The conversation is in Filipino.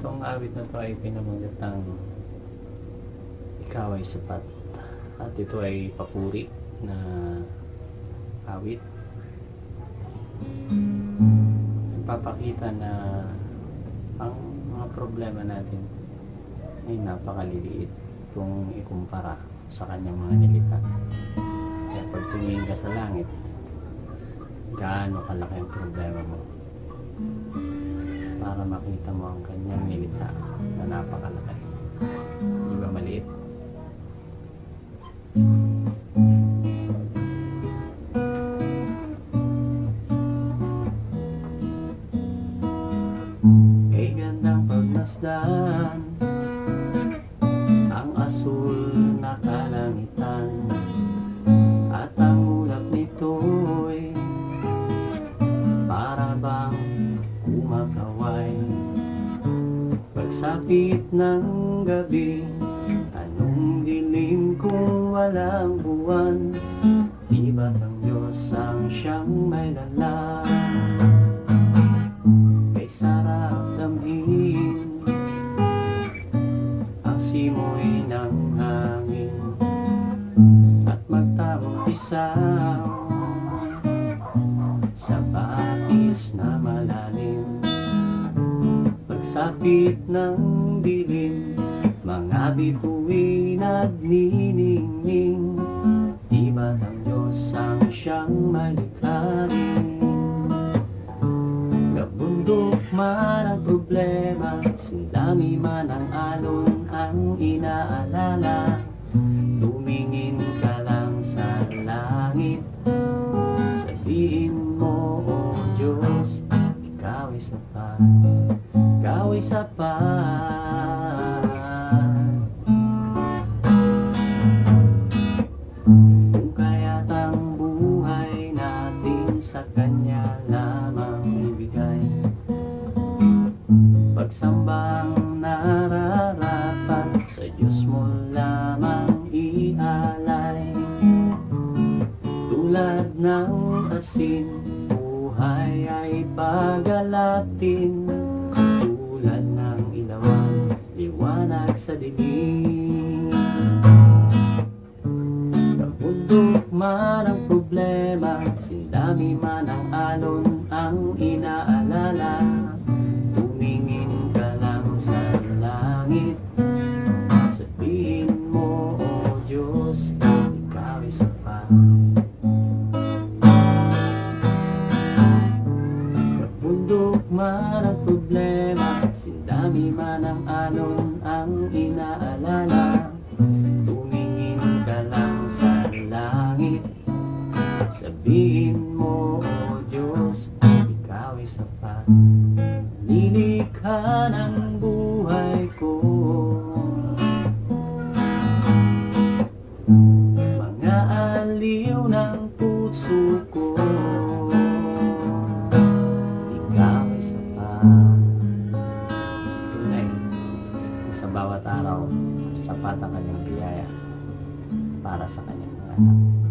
Itong awit na to ay pinamagat ng Ikaw ay Sapat, at ito ay papuri na awit. Nagpapakita na ang mga problema natin ay napakaliliit kung ikumpara sa kanyang mga nilita. Kaya pag tumingin ka sa langit, gaano kalaki ang problema mo, para makita mo ang kanyang nilita na napakalaki. Di ba maliit? Kay gandang pagmasdan ang asul na kalangitan, at ang ulap nito'y para bang kumakaway. Pagsapit ng gabi, anong dilim kung walang buwan? Di ba't ang Diyos ang siyang may lala? Kay sarap damhin ang simoy ng hangin, at magtamong isaw sa batis na malalim. Pagsapit ng dilim, mga bituin nagniningning. Di ba't ang Diyos ang siyang malikhain? Kabundok man ang problema, sindami man ang alon ang inaalala, tumingin ka lang sa langit. Sabihin mo, oh Diyos, Ikaw ay sapat, Ikaw ay sapat. Kung kaya't ang buhay natin sa Kanya lamang ibigay, pagsambang nararapat sa Diyos mo lamang ialay. Tulad ng asin, buhay ay pagalatin. Tulad ng ilawan, liwanag sa dilim. Kabundok man ang problema, sindami man ang alon ang inaalala, tumingin ka lang sa langit. Sabihin mo, oh Diyos, Ikaw ay sapat. Kabundok man ang problema, sindami man ang alon ang inaalala, tumingin ka lang sa langit. Sabihin mo, oh Diyos, Ikaw ay sapat. Nilikha ng buhay ko, mga aliw ng puso ko. Ikaw ay sapat. Tunay, sa bawat araw, sapat ang kanyang biyaya para sa kanyang mga anak.